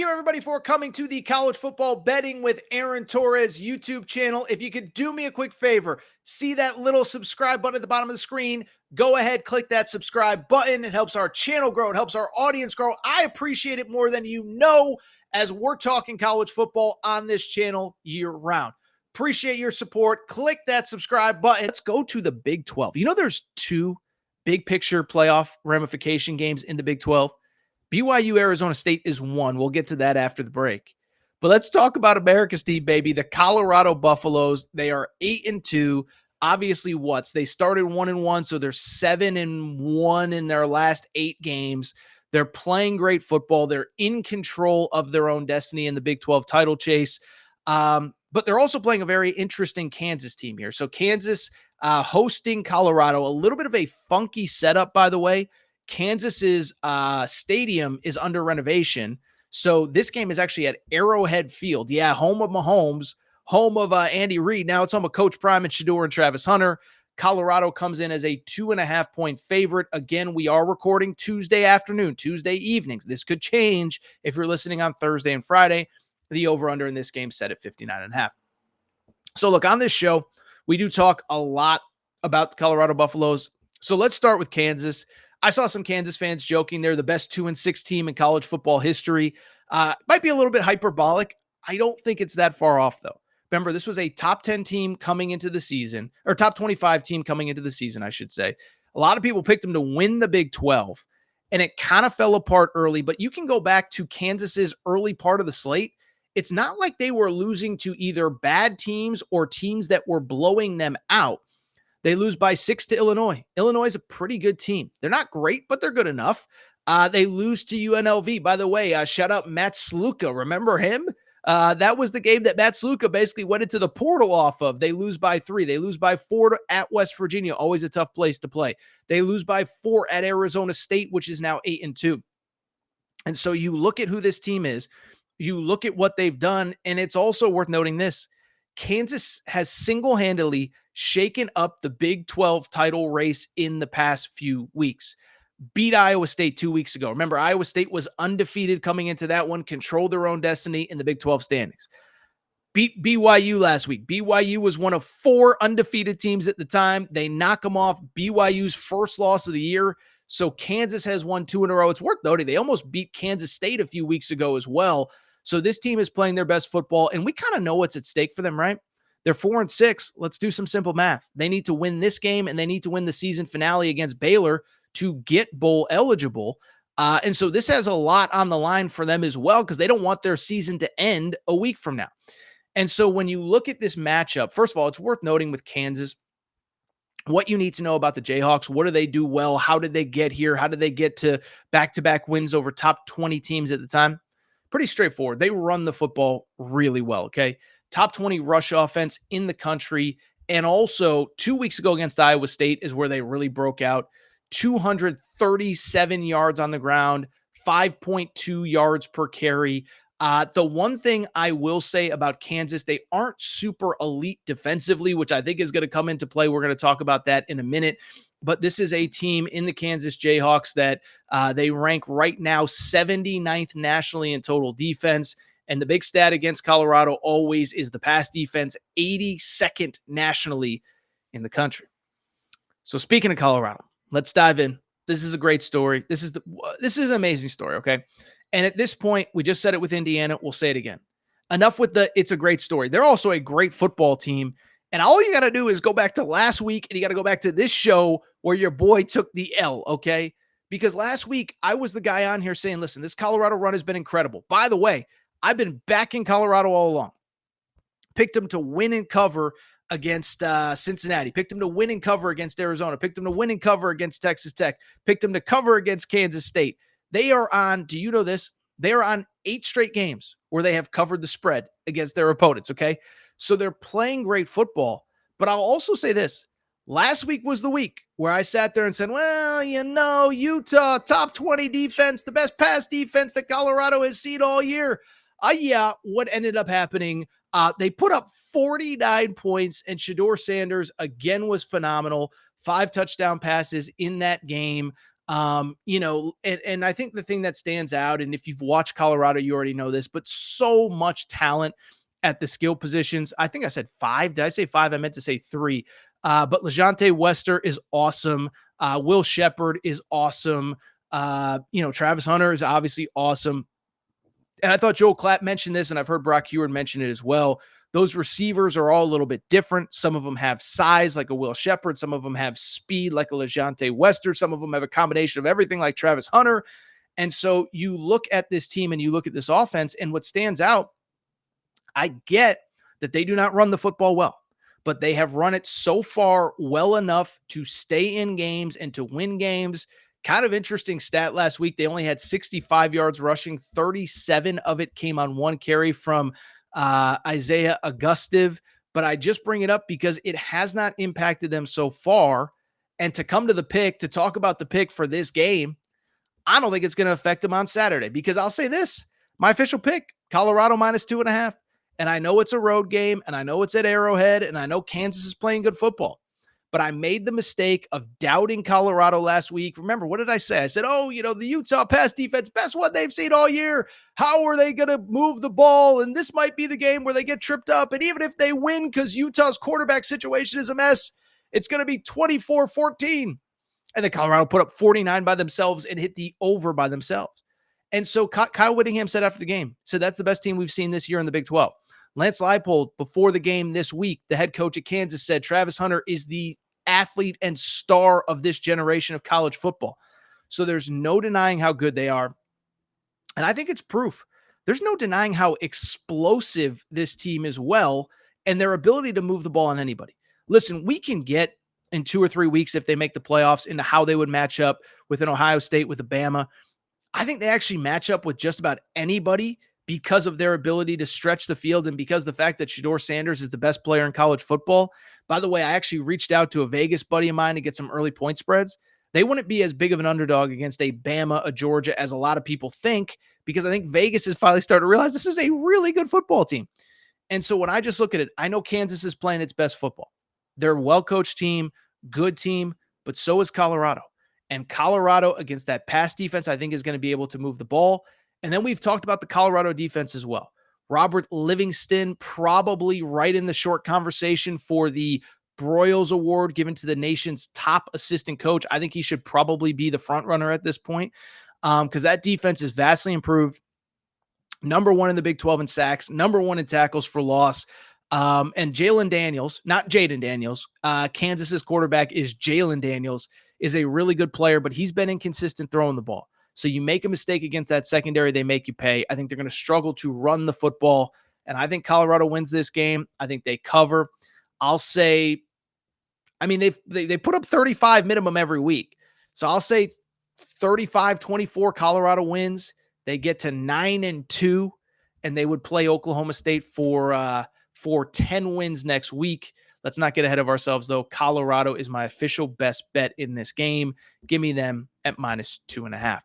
you, everybody, for coming to the College Football Betting with Aaron Torres YouTube channel. If you could do me a quick favor, see that little subscribe button at the bottom of the screen. Go ahead, click that subscribe button. It helps our channel grow. It helps our audience grow. I appreciate it more than you know, as we're talking college football on this channel year-round. Appreciate your support. Click that subscribe button. Let's go to the Big 12. You know, there's two big picture playoff ramification games in the Big 12. BYU Arizona State is one. We'll get to that after the break. But let's talk about America's team, baby. The Colorado Buffaloes. They are 8-2. Obviously, they started 1-1, so they're 7-1 in their last 8 games. They're playing great football. They're in control of their own destiny in the Big 12 title chase. But they're also playing a very interesting Kansas team here. So Kansas hosting Colorado, a little bit of a funky setup, by the way. Kansas's stadium is under renovation. So this game is actually at Arrowhead Field. Yeah, home of Mahomes, home of Andy Reid. Now it's home of Coach Prime and Shador and Travis Hunter. Colorado comes in as a 2.5-point favorite. Again, we are recording Tuesday afternoon, Tuesday evenings. This could change if you're listening on Thursday and Friday. The over-under in this game set at 59.5. So look, on this show, we do talk a lot about the Colorado Buffaloes. So let's start with Kansas. I saw some Kansas fans joking they're the best 2-6 team in college football history. Might be a little bit hyperbolic. I don't think it's that far off, though. Remember, this was a top 10 team coming into the season, or top 25 team coming into the season, I should say. A lot of people picked them to win the Big 12, and it kind of fell apart early, but you can go back to Kansas's early part of the slate. It's not like they were losing to either bad teams or teams that were blowing them out. They lose by 6 to Illinois. Illinois is a pretty good team. They're not great, but they're good enough. They lose to UNLV. By the way, shout out Matt Sluka. Remember him? That was the game that Matt Sluka basically went into the portal off of. They lose by 3. They lose by 4 at West Virginia. Always a tough place to play. They lose by 4 at Arizona State, which is now 8-2. And so you look at who this team is. You look at what they've done, and it's also worth noting this. Kansas has single-handedly shaken up the Big 12 title race in the past few weeks. Beat Iowa State 2 weeks ago. Remember, Iowa State was undefeated coming into that one, controlled their own destiny in the Big 12 standings. Beat BYU last week. BYU was one of 4 undefeated teams at the time. They knock them off. BYU's first loss of the year. So Kansas has won 2 in a row. It's worth noting they almost beat Kansas State a few weeks ago as well. So this team is playing their best football, and we kind of know what's at stake for them, right? They're 4-6. Let's do some simple math. They need to win this game, and they need to win the season finale against Baylor to get bowl eligible. And so this has a lot on the line for them as well, because they don't want their season to end a week from now. And so when you look at this matchup, first of all, it's worth noting with Kansas, what you need to know about the Jayhawks. What do they do well? How did they get here? How did they get to back-to-back wins over top 20 teams at the time? Pretty straightforward. They run the football really well, okay? Top 20 rush offense in the country. And also 2 weeks ago against Iowa State is where they really broke out. 237 yards on the ground, 5.2 yards per carry. The one thing I will say about Kansas, they aren't super elite defensively, which I think is going to come into play. We're going to talk about that in a minute. But this is a team in the Kansas Jayhawks that they rank right now 79th nationally in total defense. And the big stat against Colorado always is the pass defense, 82nd nationally in the country. So speaking of Colorado, let's dive in. This is a great story. This is an amazing story, okay? And at this point, we just said it with Indiana. We'll say it again. Enough with it's a great story. They're also a great football team. And all you got to do is go back to last week, and you got to go back to this show where your boy took the L, okay? Because last week, I was the guy on here saying, listen, this Colorado run has been incredible. By the way, I've been backing Colorado all along. Picked them to win and cover against Cincinnati. Picked them to win and cover against Arizona. Picked them to win and cover against Texas Tech. Picked them to cover against Kansas State. They are on, do you know this? They are on 8 straight games where they have covered the spread against their opponents, okay? So they're playing great football. But I'll also say this. Last week was the week where I sat there and said, well, you know, Utah, top 20 defense, the best pass defense that Colorado has seen all year. Yeah, what ended up happening, they put up 49 points, and Shador Sanders, again, was phenomenal. 5 touchdown passes in that game. And I think the thing that stands out, and if you've watched Colorado, you already know this, but so much talent at the skill positions. I think I said five. Did I say five? I meant to say three. But LeJonte Wester is awesome. Will Shepherd is awesome. Travis Hunter is obviously awesome. And I thought Joel Klatt mentioned this, and I've heard Brock Huard mention it as well. Those receivers are all a little bit different. Some of them have size, like a Will Shepherd. Some of them have speed, like a LeJonte Wester. Some of them have a combination of everything, like Travis Hunter. And so you look at this team and you look at this offense, and what stands out, I get that they do not run the football well, but they have run it so far well enough to stay in games and to win games. Kind of interesting stat last week. They only had 65 yards rushing. 37 of it came on one carry from Isaiah Augustive. But I just bring it up because it has not impacted them so far. And to come to the pick, to talk about the pick for this game, I don't think it's going to affect them on Saturday, because I'll say this, my official pick, Colorado -2.5. And I know it's a road game, and I know it's at Arrowhead, and I know Kansas is playing good football. But I made the mistake of doubting Colorado last week. Remember, what did I say? I said, the Utah pass defense, best one they've seen all year. How are they going to move the ball? And this might be the game where they get tripped up. And even if they win, because Utah's quarterback situation is a mess, it's going to be 24-14. And then Colorado put up 49 by themselves and hit the over by themselves. And so Kyle Whittingham said after the game, that's the best team we've seen this year in the Big 12. Lance Leipold, before the game this week, the head coach at Kansas, said Travis Hunter is the athlete and star of this generation of college football. So there's no denying how good they are. And I think it's proof. There's no denying how explosive this team is and their ability to move the ball on anybody. Listen, we can get in 2 or 3 weeks, if they make the playoffs, into how they would match up with an Ohio State, with Alabama. I think they actually match up with just about anybody because of their ability to stretch the field and because of the fact that Shedeur Sanders is the best player in college football. By the way, I actually reached out to a Vegas buddy of mine to get some early point spreads. They wouldn't be as big of an underdog against a Bama, a Georgia, as a lot of people think, because I think Vegas is finally starting to realize this is a really good football team. And so when I just look at it, I know Kansas is playing its best football. They're a well-coached team, good team, but so is Colorado. And Colorado against that pass defense, I think, is going to be able to move the ball. And then we've talked about the Colorado defense as well. Robert Livingston, probably right in the short conversation for the Broyles Award given to the nation's top assistant coach. I think he should probably be the front runner at this point, because that defense is vastly improved. Number 1 in the Big 12 in sacks, number 1 in tackles for loss. And Jalen Daniels, not Jaden Daniels, Kansas's quarterback is Jalen Daniels, is a really good player, but he's been inconsistent throwing the ball. So you make a mistake against that secondary, they make you pay. I think they're going to struggle to run the football, and I think Colorado wins this game. I think they cover. I'll say, they put up 35 minimum every week. So I'll say 35-24 Colorado wins. They get to 9-2, and they would play Oklahoma State for 10 wins next week. Let's not get ahead of ourselves, though. Colorado is my official best bet in this game. Give me them at -2.5.